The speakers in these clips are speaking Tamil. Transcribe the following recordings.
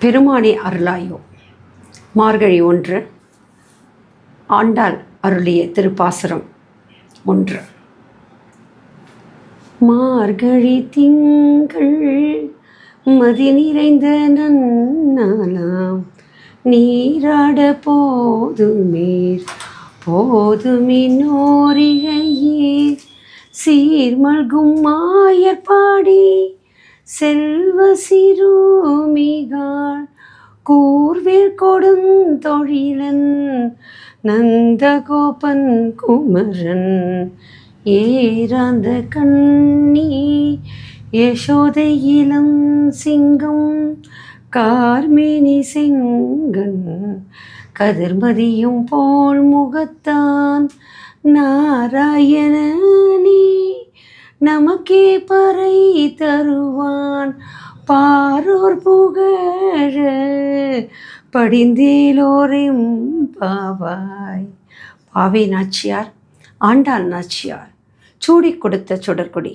பெருமானே அருளாயோ. மார்கழி 1 ஆண்டாள் அருளிய திருப்பாசுரம் 1. மார்கழி திங்கள் மதி நிறைந்த நன்னாளாம் நீராட போதுமீர் போதுமின்னோரிழையே சீர்மல்கும் மாயற்பாடி செல்வ சிறுமிகாள் கூர்வேல் கொடுந்தொழிலன் நந்தகோபன் குமரன் ஏராந்த கண்ணி யசோதை இளம் சிங்கம் கார்மேனி செங்கன் கதிர்மதியும் போல் முகத்தான் நாராயணனே நமக்கே பறை தருவான் பாரோர் புகழ படிந்தேலோரெம் பாவாய். பாவை நாச்சியார் ஆண்டாள் நாச்சியார் சூடி கொடுத்த சுடற்கொடி,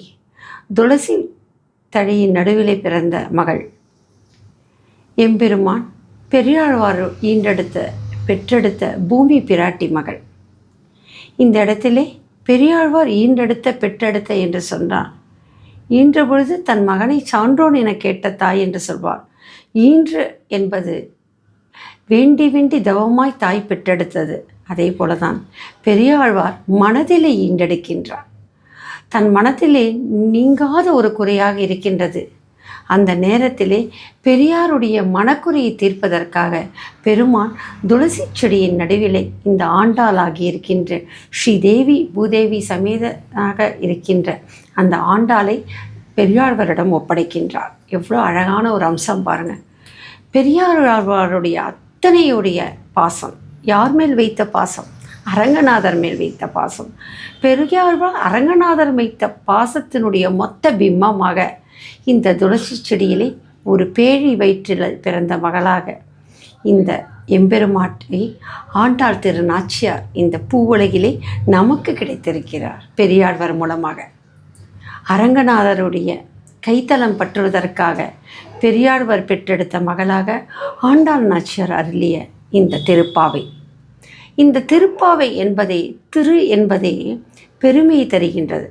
துளசி தழையின் நடுவிலே பிறந்த மகள், எம்பெருமான் பெரியாழ்வார் பெற்றெடுத்த பூமி பிராட்டி மகள். இந்த இடத்திலே பெரியாழ்வார் பெற்றெடுத்த என்று சொன்னார். ஈன்ற பொழுது தன் மகனை சான்றோன் என கேட்ட தாய் என்று சொல்வார். ஈன்று என்பது வேண்டி வேண்டி தவமாய் தாய் பெற்றெடுத்தது. அதே போலதான் பெரியாழ்வார் மனதிலே ஈண்டெடுக்கின்றார். தன் மனத்திலே நீங்காத ஒரு குறையாக இருக்கின்றது. அந்த நேரத்திலே பெரியாருடைய மனக்குறையை தீர்ப்பதற்காக பெருமான் துளசி செடியின் நடுவிலே இந்த ஆண்டாளாகி இருக்கின்ற ஸ்ரீதேவி பூதேவி சமேதனாக இருக்கின்ற அந்த ஆண்டாளை பெரியாழ்வாரிடம் ஒப்படைக்கின்றார். எவ்வளோ அழகான ஒரு அம்சம் பாருங்கள். பெரியாழ்வாருடைய அத்தனையுடைய பாசம் யார் மேல் வைத்த பாசம்? அரங்கநாதர் மேல் வைத்த பாசம். பெரியாழ்வார் அரங்கநாதர் வைத்த பாசத்தினுடைய மொத்த பிம்பமாக இந்த துளசி செடியிலே ஒரு பேழி வயிற்றில் பிறந்த மகளாக இந்த எம்பெருமாட்டை ஆண்டாள் திருநாச்சியார் இந்த பூவுலகிலே நமக்கு கிடைத்திருக்கிறார். பெரியாழ்வார் மூலமாக அரங்கநாதருடைய கைத்தலம் பற்றுவதற்காக பெரியாழ்வார் பெற்றெடுத்த மகளாக ஆண்டாள் நாச்சியார் அருளிய இந்த திருப்பாவை. இந்த திருப்பாவை என்பதே திரு என்பதே பெருமையை தருகின்றது.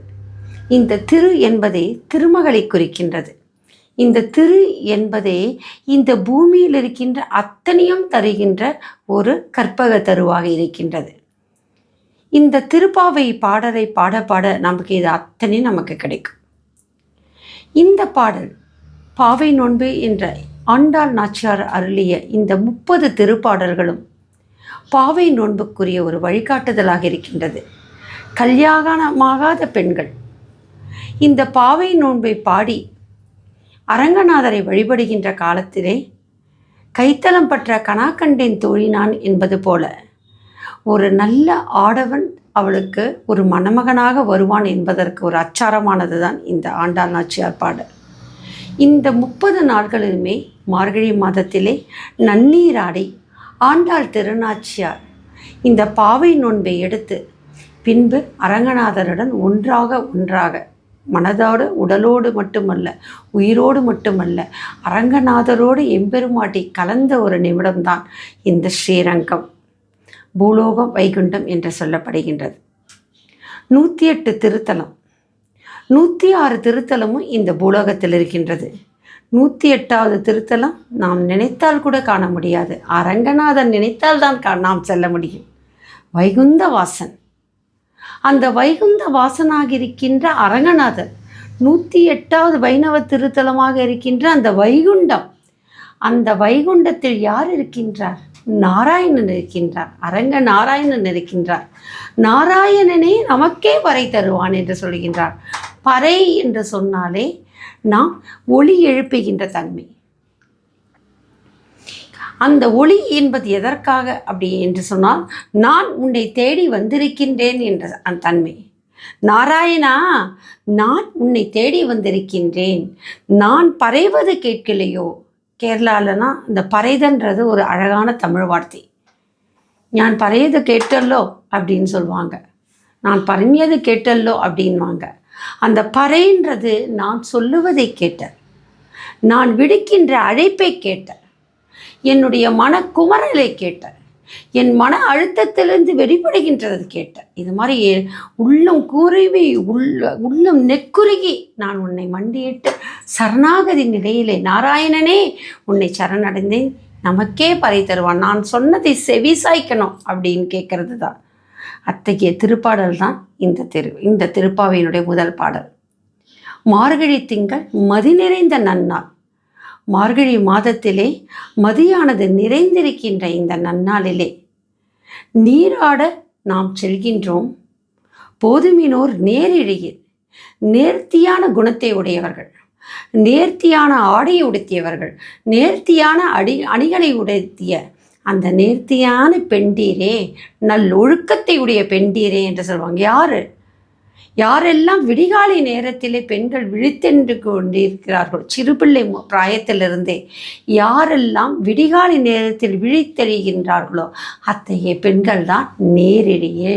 இந்த திரு என்பதே திருமகளை குறிக்கின்றது. இந்த திரு என்பதே இந்த பூமியில் இருக்கின்ற அத்தனையும் தருகின்ற ஒரு கற்பக தருவாக இருக்கின்றது. இந்த திருப்பாவை பாடலை பாட பாட நமக்கு இது அத்தனையும் நமக்கு கிடைக்கும். இந்த பாடல் பாவை நோன்பு என்ற ஆண்டாள் நாச்சியார் அருளிய இந்த 30 திருப்பாடல்களும் பாவை நோன்புக்குரிய ஒரு வழிகாட்டுதலாக இருக்கின்றது. கல்யாணமாகாத பெண்கள் இந்த பாவை நோன்பை பாடி அரங்கநாதரை வழிபடுகின்ற காலத்திலே கைத்தலம் பற்ற கனாக்கண்டேன் தோழினான் என்பது போல ஒரு நல்ல ஆடவன் அவளுக்கு ஒரு மணமகனாக வருவான் என்பதற்கு ஒரு அச்சாரமானது தான் இந்த ஆண்டாள் நாச்சியார் பாடல். இந்த 30 நாட்களிலுமே மார்கழி மாதத்திலே நன்னீராடி ஆண்டாள் திருநாச்சியார் இந்த பாவை நோன்பை எடுத்து பின்பு அரங்கநாதருடன் ஒன்றாக மனதோடு உடலோடு மட்டுமல்ல உயிரோடு மட்டுமல்ல அரங்கநாதரோடு எம்பெருமாட்டி கலந்த ஒரு நிமிடம்தான் இந்த ஸ்ரீரங்கம், பூலோகம், வைகுண்டம் என்று சொல்லப்படுகின்றது. 108 திருத்தலம், 106 திருத்தலமும் இந்த பூலோகத்தில் இருக்கின்றது. 108வது திருத்தலம் நாம் நினைத்தால் கூட காண முடியாது. அரங்கநாதன் நினைத்தால் தான் நாம் செல்ல முடியும். வைகுந்த வாசன், அந்த வைகுந்த வாசனாக இருக்கின்ற அரங்கநாதர் 108வது வைணவ திருத்தலமாக இருக்கின்ற அந்த வைகுண்டம். அந்த வைகுண்டத்தில் யார் இருக்கின்றார்? நாராயணன் இருக்கின்றார். அரங்க நாராயணன் இருக்கின்றார். நாராயணனே நமக்கே பறை தருவான் என்று சொல்கின்றார். பறை என்று சொன்னாலே நாம் ஒளி எழுப்புகின்ற தன்மை. அந்த ஒளி என்பது எதற்காக அப்படி என்று சொன்னால், நான் உன்னை தேடி வந்திருக்கின்றேன் என்ற அந்த தன்மை. நாராயணா, நான் உன்னை தேடி வந்திருக்கின்றேன், நான் பறைவது கேட்கலையோ. கேரளாலனா இந்த பறைதன்றது ஒரு அழகான தமிழ் வார்த்தை. நான் பறையது கேட்டல்லோ அப்படின்னு சொல்லுவாங்க, நான் பறைஞ்சது கேட்டல்லோ அப்படின்வாங்க. அந்த பறைன்றது நான் சொல்லுவதை கேட்ட, நான் விடுக்கின்ற அழைப்பை கேட்ட, என்னுடைய மனக்குமரலை கேட்டார், என் மன அழுத்தத்திலிருந்து வெளிப்படுகின்றது கேட்டார். இது மாதிரி உள்ளம் குருவி உள்ளம் நெக்குருகி நான் உன்னை மண்டியிட்டு சரணாகதி நிலையிலே நாராயணனே உன்னை சரணடைந்தேன், நமக்கே பறை தருவான், நான் சொன்னதை செவிசாய்க்கணும் அப்படின்னு கேட்கறது தான். அத்தகைய திருப்பாடல் தான் இந்த திருப்பாவையினுடைய முதல் பாடல். மார்கழி திங்கள் மதி நிறைந்த நன்னாள். மார்கழி மாதத்திலே மதியானது நிறைந்திருக்கின்ற இந்த நன்னாளிலே நீராட நாம் செல்கின்றோம். போதுமினோர் நேரிழையில் நேர்த்தியான குணத்தை உடையவர்கள், நேர்த்தியான ஆடை உடுத்தியவர்கள், நேர்த்தியான அணிகளை உடுத்திய அந்த நேர்த்தியான பெண்டீரே, நல்லொழுக்கத்தை உடைய பெண்டீரே என்று சொல்லுவாங்க. யாரெல்லாம் விடிகாலை நேரத்திலே பெண்கள் விழித்தென்று கொண்டிருக்கிறார்களோ, சிறுபிள்ளை பிராயத்திலிருந்தே யாரெல்லாம் விடிகாலை நேரத்தில் விழித்தெழுகின்றார்களோ அத்தகைய பெண்கள் தான் நேரிழையே.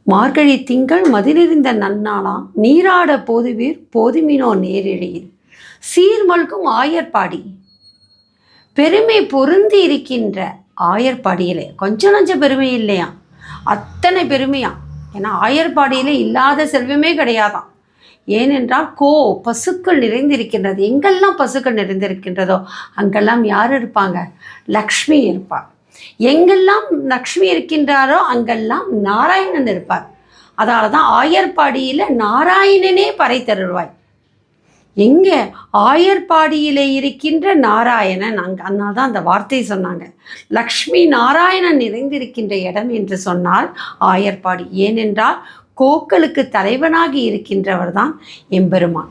மார்கழி திங்கள் மதிலிருந்த நன்னாளாம் நீராட போதுவீர் போதுமினோ நேரிழையில் சீர்மல்கும் ஆயர்பாடி. பெருமை பொருந்தி இருக்கின்ற ஆயர்பாடியிலே கொஞ்சம் நஞ்ச பெருமை இல்லையா, அத்தனை பெருமையாம். ஏன்னா ஆயர்பாடியில் இல்லாத செல்வமே கிடையாதாம். ஏனென்றால் பசுக்கள் நிறைந்திருக்கின்றது. எங்கெல்லாம் பசுக்கள் நிறைந்திருக்கின்றதோ அங்கெல்லாம் யார் இருப்பாங்க? லக்ஷ்மி இருப்பார். எங்கெல்லாம் லக்ஷ்மி இருக்கின்றாரோ அங்கெல்லாம் நாராயணன் இருப்பார். அதனால தான் ஆயர்பாடியில் நாராயணனே பறை தருவாய். எங்கே? ஆயர்பாடியிலே இருக்கின்ற நாராயணன். அதனால தான் அந்த வார்த்தையை சொன்னாங்க, லக்ஷ்மி நாராயணன் நிறைந்திருக்கின்ற இடம் என்று சொன்னால் ஆயர்பாடி. ஏனென்றால் கோக்களுக்கு தலைவனாகி இருக்கின்றவர் தான் எம்பெருமான்.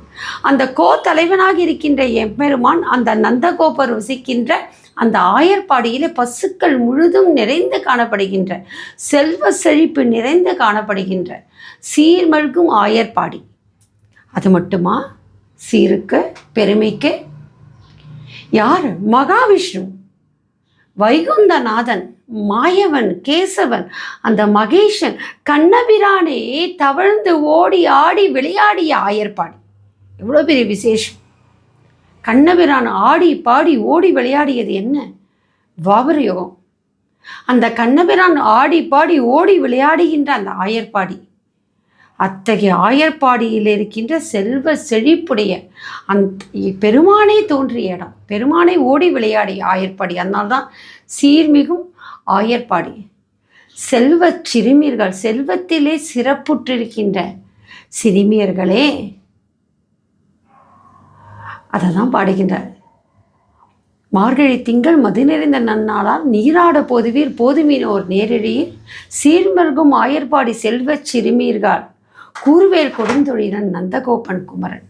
அந்த தலைவனாகி இருக்கின்ற எம்பெருமான் அந்த நந்தகோபர் வசிக்கின்ற அந்த ஆயர்பாடியிலே பசுக்கள் முழுதும் நிறைந்து காணப்படுகின்ற, செல்வ செழிப்பு நிறைந்து காணப்படுகின்ற சீர்மல்கும் ஆயர்பாடி. அது மட்டுமா? சீருக்கு பெருமைக்கு யார்? மகாவிஷ்ணு, வைகுந்தநாதன், மாயவன், கேசவன், அந்த மகேஷன், கண்ணபிரானே தவழ்ந்து ஓடி ஆடி விளையாடிய ஆயர்பாடி. எவ்வளோ பெரிய விசேஷம்! கண்ணபிரான் ஆடி பாடி ஓடி விளையாடியது என்ன? துவாபர யுகம். அந்த கண்ணபிரான் ஆடி பாடி ஓடி விளையாடுகின்ற அந்த ஆயர்பாடி, அத்தகைய ஆயர்பாடியில் இருக்கின்ற செல்வ செழிப்புடைய பெருமானே தோன்றிய இடம், பெருமானை ஓடி விளையாடிய ஆயர்பாடி. அதனால்தான் சீர்மிகும் ஆயர்பாடி. செல்வ சிறுமியர்கள், செல்வத்திலே சிறப்புற்றிருக்கின்ற சிறுமியர்களே அதை தான் பாடுகின்றார். மார்கழி திங்கள் மதி நிறைந்த நன்னாளால் நீராட போதுவீர் போதுமினோர் நேரிழையில் சீர்மல்கும் ஆயர்பாடி செல்வச் சிறுமீர்கள் கூர்வேல் கொடுந்தொழிலன் நந்தகோபன் குமரன்.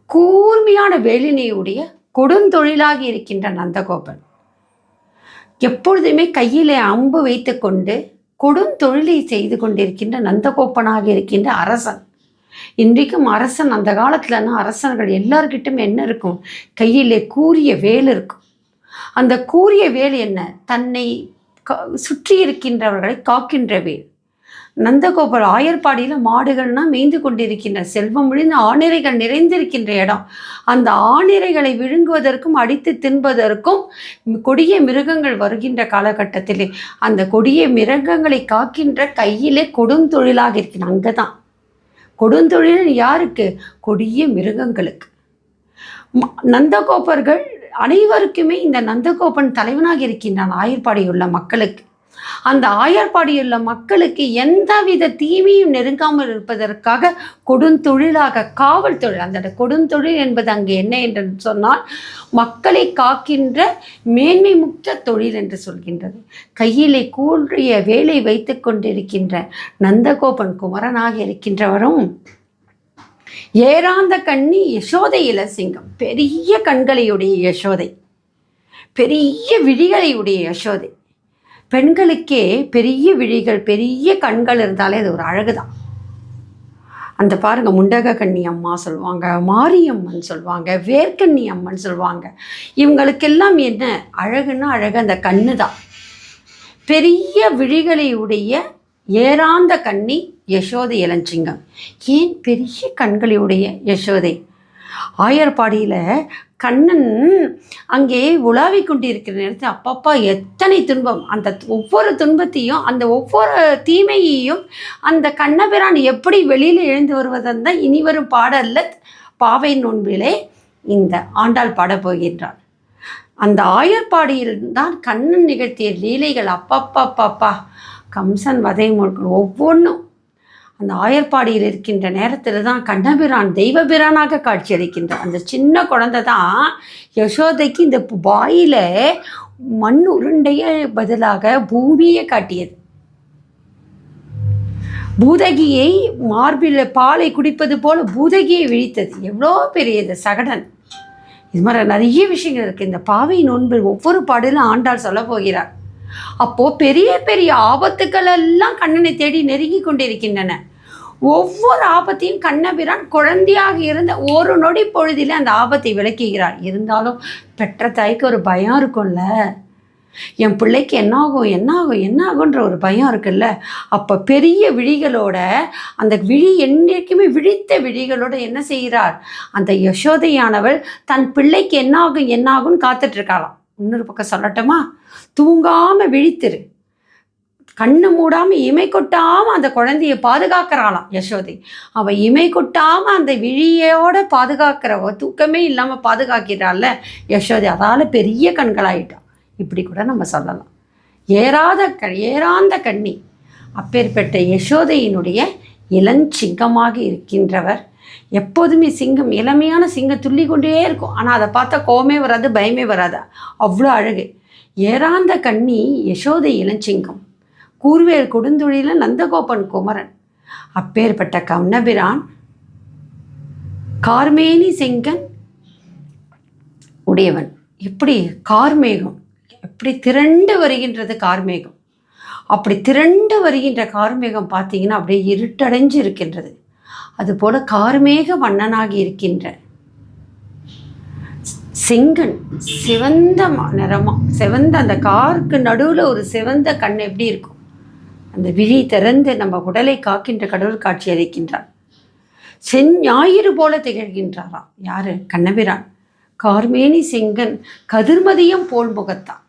கூர்மையான வேலினையுடைய கொடுந்தொழிலாகி இருக்கின்ற நந்தகோபன் எப்பொழுதுமே கையிலே அம்பு வைத்து கொண்டு கொடுந்தொழிலை செய்து கொண்டிருக்கின்ற நந்தகோபனாக இருக்கின்ற அரசன். இன்றைக்கும் அரசன், அந்த காலத்துலன்னா அரசர்கள் எல்லார்கிட்டும் என்ன இருக்கும்? கையிலே கூரிய வேல் இருக்கும். அந்த கூரிய வேல் என்ன? தன்னை சுற்றி இருக்கின்றவர்களை காக்கின்ற வேல். நந்தகோபர் ஆயர்பாடியில் மாடுகள்னால் மேய்ந்து கொண்டிருக்கின்ற செல்வம் விழுந்து ஆணிரைகள் நிறைந்திருக்கின்ற இடம். அந்த ஆணிரைகளை விழுங்குவதற்கும் அடித்து தின்பதற்கும் கொடிய மிருகங்கள் வருகின்ற காலகட்டத்திலே அந்த கொடிய மிருகங்களை காக்கின்ற கையிலே கொடுந்தொழிலாக இருக்கிற. அங்கே தான் கொடுந்தொழில் யாருக்கு? கொடிய மிருகங்களுக்கு. நந்தகோபர்கள் அனைவருக்குமே இந்த நந்தகோபன் தலைவனாக இருக்கின்றான் ஆயர்பாடியுள்ள மக்களுக்கு. அந்த ஆயர்பாடியுள்ள மக்களுக்கு எந்தவித தீமையும் நெருங்காமல் இருப்பதற்காக கொடுந்தொழிலாக காவல் தொழில். அந்த கொடுந்தொழில் என்பது அங்கே என்ன என்று சொன்னால் மக்களை காக்கின்ற மேன்மை முக்த தொழில் என்று சொல்கின்றது. கையிலே கூறிய வேலை வைத்து கொண்டிருக்கின்ற நந்தகோபன் குமரனாக இருக்கின்றவரும் ஏராந்த கண்ணி யசோதை இளசிங்கம். பெரிய கண்களையுடைய யசோதை, பெரிய விழிகளையுடைய யசோதை. பெண்களுக்கே பெரிய விழிகள் பெரிய கண்கள் இருந்தாலே அது ஒரு அழகுதான். அந்த பாருங்க, முண்டக கண்ணி அம்மா சொல்லுவாங்க, மாரியம்மன் சொல்லுவாங்க, வேர்க்கண்ணி அம்மன் சொல்லுவாங்க. இவங்களுக்கெல்லாம் என்ன அழகுன்னா அழகு அந்த கண்ணு தான். பெரிய விழிகளையுடைய ஏராந்த கண்ணி யசோதை இளஞ்சிங்கம். ஏன் பெரிய கண்களையுடைய யசோதை? ஆயர்பாடியில் கண்ணன் அங்கே உலாவிக் கொண்டிருக்கிற நேரத்தில் அப்பப்பா எத்தனை துன்பம், அந்த ஒவ்வொரு துன்பத்தையும் அந்த ஒவ்வொரு தீமையையும் அந்த கண்ணபிரான் எப்படி வெளியில் எழுந்து வருவதன் தான் இனி வரும் பாடல்ல பாவை நோன்பிலே இந்த ஆண்டாள் பாடப் போகின்றார். அந்த ஆயர்பாடியில் தான் கண்ணன் நிகழ்த்திய லீலைகள் அப்பப்பா கம்சன் வதை முழுக்க ஒவ்வொன்றும் அந்த ஆயர்பாடியில் இருக்கின்ற நேரத்தில் தான் கண்ணபிரான் தெய்வபிரானாக காட்சியளிக்கின்றார். அந்த சின்ன குழந்தை தான் யசோதைக்கு இந்த வாயில் மண் உருண்டைய பதிலாக பூமியை காட்டியது. பூதகியை மார்பில் பாலை குடிப்பது போல பூதகியை விழித்தது. எவ்வளோ பெரியது சகடன். இது மாதிரி நிறைய விஷயங்கள் இருக்குது. இந்த பாவை நோன்பில் ஒவ்வொரு பாடலும் ஆண்டாள் சொல்ல போகிறார். அப்போது பெரிய பெரிய ஆபத்துக்கள் எல்லாம் கண்ணனை தேடி நெருங்கி கொண்டிருக்கின்றன. ஒவ்வொரு ஆபத்தையும் கண்ணபிரான் குழந்தையாக இருந்த ஒரு நொடி பொழுதிலே அந்த ஆபத்தை விளக்குகிறார். இருந்தாலும் பெற்ற தாய்க்கு ஒரு பயம் இருக்கும்ல, என் பிள்ளைக்கு என்னாகுன்ற ஒரு பயம் இருக்குல்ல. அப்போ பெரிய விழிகளோட அந்த விழி என்றைக்குமே விழித்த விழிகளோட என்ன செய்கிறார், அந்த யசோதையானவள் தன் பிள்ளைக்கு என்னாகும்னு காத்துட்ருக்காளாம். இன்னொரு பக்கம் சொல்லட்டுமா, தூங்காமல் விழித்திரு, கண்ணு மூடாமல் இமை கொட்டாமல் அந்த குழந்தையை பாதுகாக்கிறாளாம் யசோதை. அவள் இமை கொட்டாமல் அந்த விழியோட பாதுகாக்கிறவ, தூக்கமே இல்லாமல் பாதுகாக்கிறாள்ல யசோதை. அதால் பெரிய கண்களாயிட்டான். இப்படி கூட நம்ம சொல்லலாம். ஏறாந்த கண்ணி. அப்பேற்பட்ட யசோதையினுடைய இளஞ்சிங்கமாக இருக்கின்றவர். எப்போதுமே சிங்கம், இளமையான சிங்கம் துள்ளி கொண்டே இருக்கும். ஆனால் அதை பார்த்தா கோவமே வராது, பயமே வராது, அவ்வளோ அழகு. ஏறாந்த கண்ணி யசோதை இளஞ்சிங்கம், கூர்வேல் கொடுந்தொழில நந்தகோபன் குமரன். அப்பேற்பட்ட கண்ணபிரான் கார்மேனி செங்கன் உடையவன். எப்படி கார்மேகம் எப்படி திரண்டு வருகின்றது கார்மேகம். அப்படி திரண்டு வருகின்ற கார்மேகம் பார்த்தீங்கன்னா அப்படியே இருட்டடைஞ்சு இருக்கின்றது. அதுபோல கார்மேக வண்ணனாகி இருக்கின்ற செங்கன், சிவந்த நிறமா, சிவந்த அந்த காருக்கு நடுவில் ஒரு சிவந்த கண் எப்படி இருக்கும், அந்த விழி திறந்து நம்ம உடலை காக்கின்ற கடவுள் காட்சி அளிக்கின்றார். ஞாயிறு போல திகழ்கின்றாராம் யாரு, கண்ணபிரான். கார்மேனி செங்கன் கதிர்மதியம் போல் முகத்தான்.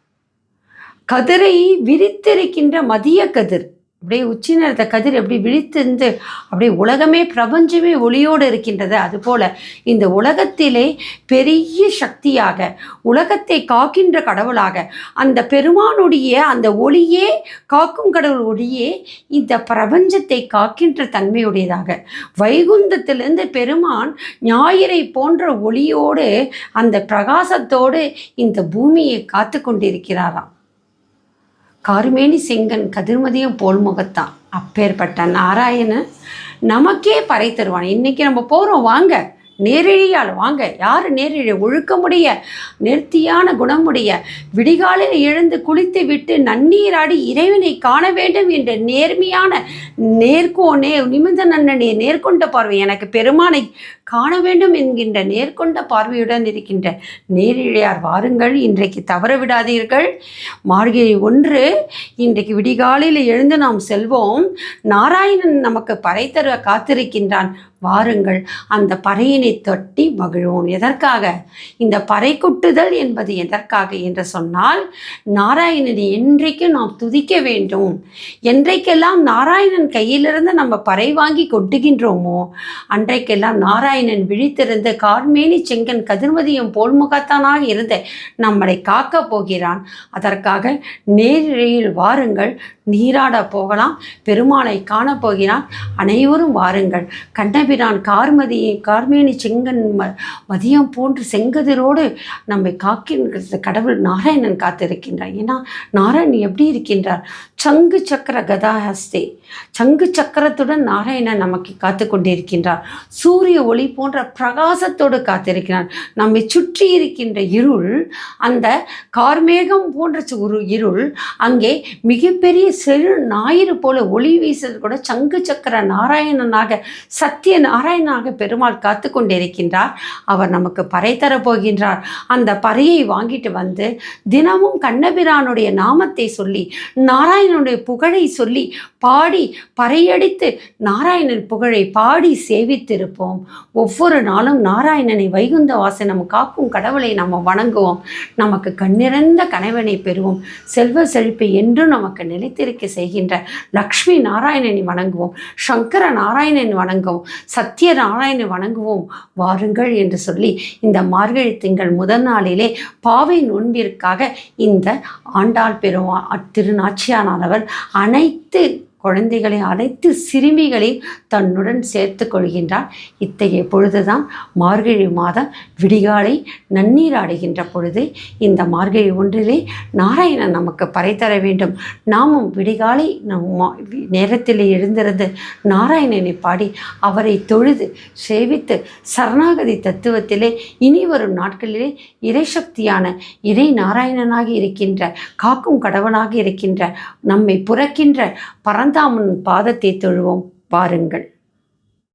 கதிரை விரித்திருக்கின்ற மதிய கதிர், அப்படியே உச்சி நேரத்தை கதிர் எப்படி விழித்திருந்து அப்படியே உலகமே பிரபஞ்சமே ஒளியோடு இருக்கின்றது. அதுபோல் இந்த உலகத்திலே பெரிய சக்தியாக, உலகத்தை காக்கின்ற கடவுளாக, அந்த பெருமானுடைய அந்த ஒளியே, காக்கும் கடவுள் ஒளியே இந்த பிரபஞ்சத்தை காக்கின்ற தன்மையுடையதாக, வைகுந்தத்திலிருந்து பெருமான் ஞாயிறை போன்ற ஒளியோடு அந்த பிரகாசத்தோடு இந்த பூமியை காத்து கொண்டிருக்கிறாராம். கார்மேனி செங்கன் கதிர்மதியம் போல் முகத்தான். அப்பேற்பட்ட நாராயணன் நமக்கே பறை தருவான். இன்றைக்கி நம்ம போகிறோம், வாங்க நேரிழியால் வாங்க. யார் நேரிழி? ஒழுக்கமுடைய நேர்த்தியான குணமுடைய, விடிகாலில் எழுந்து குளித்து விட்டு நன்னீராடி இறைவனை காண வேண்டும் என்ற நேர்மையான நிமிர்ந்த நன்னனே நேர்கொண்ட பார்வை, எனக்கு பெருமானை காண வேண்டும் என்கின்ற நேர்கொண்ட பார்வையுடன் இருக்கின்ற நேரிழையார் வாருங்கள். இன்றைக்கு தவற விடாதீர்கள். மார்கழி 1 இன்றைக்கு விடிகாலில் எழுந்து நாம் செல்வோம். நாராயணன் நமக்கு பறை தர காத்திருக்கின்றான். வாருங்கள், அந்த பறையினை தொட்டி மகிழ்வோம். எதற்காக இந்த பறை கொட்டுதல் என்பது எதற்காக என்று சொன்னால், நாராயணனை என்றைக்கும் நாம் துதிக்க வேண்டும். என்றைக்கெல்லாம் நாராயணன் கையிலிருந்து நம்ம பறை வாங்கி கொட்டுகின்றோமோ அன்றைக்கெல்லாம் நாராயணன் விழித்திருந்து கார்மேனி செங்கன் கதிர்மதியம் போல் முகத்தானாக இருந்து நம்மளை காக்கப் போகிறான். அதற்காக நேரிழையில் வாருங்கள், நீராட போகலாம், பெருமாளை காணப்போகிறான். அனைவரும் வாருங்கள். கண்ணபிரான் கார்மேனி செங்கன் மதியம் போன்று செங்கதிரோடு நம்மை காக்கின்ற கடவுள் நாராயணன் காத்திருக்கின்றார். ஏன்னா நாராயணன் எப்படி இருக்கின்றார்? சங்கு சக்கர கதாஹஸ்தே, சங்கு சக்கரத்துடன் நாராயணன் நமக்கு காத்து கொண்டிருக்கின்றார். சூரிய ஒளி போன்ற பிரகாசத்தோடு காத்திருக்கிறார். நம்மை சுற்றி இருக்கின்ற இருள், அந்த கார்மேகம் போன்ற ஒரு இருள், அங்கே மிகப்பெரிய செழு ஞாயிறு போல ஒளி வீசுறது கூட சங்கு சக்கர நாராயணனாக, சத்திய நாராயணனாக பெருமாள் காத்து கொண்டிருக்கின்றார். அவர் நமக்கு பறை தரப்போகின்றார். அந்த பறையை வாங்கிட்டு வந்து தினமும் கண்ணபிரானுடைய நாமத்தை சொல்லி, நாராயணனுடைய புகழை சொல்லி பாடி பறையடித்து நாராயணன் புகழை பாடி சேவித்திருப்போம். ஒவ்வொரு நாளும் நாராயணனை வைகுந்த வாசனம் காக்கும் கடவுளை நம்ம வணங்குவோம். நமக்கு கண்ணிறந்த கணவனை பெறுவோம். செல்வ செழிப்பை என்றும் நமக்கு நிலைத்திருக்க செய்கின்ற லக்ஷ்மி நாராயணனை வணங்குவோம். சங்கர நாராயணன் வணங்குவோம். சத்திய நாராயணனை வணங்குவோம் வாருங்கள் என்று சொல்லி இந்த மார்கழி திங்கள் முதல் நாளிலே பாவை நோன்பிற்காக இந்த ஆண்டாள் திருநாச்சியானவர் அனைத்து குழந்தைகளை அனைத்து சிறுமிகளையும் தன்னுடன் சேர்த்து கொள்கின்றார். இத்தகைய பொழுதுதான் மார்கழி மாதம் விடிகாலை நன்னீராடுகின்ற பொழுது. இந்த மார்கழி ஒன்றிலே நாராயணன் நமக்கு பறை தர வேண்டும். நாமும் விடிகாலை நேரத்தில் எழுந்திருந்து நாராயணனை பாடி அவரை தொழுது சேவித்து சரணாகதி தத்துவத்திலே இனி வரும் நாட்களிலே இறைசக்தியான இறை நாராயணனாக இருக்கின்ற காக்கும் கடவுளாக இருக்கின்ற நம்மை புறக்கின்ற பரந்தாமன் பாதத்தை தொழுவோம். பாருங்கள்.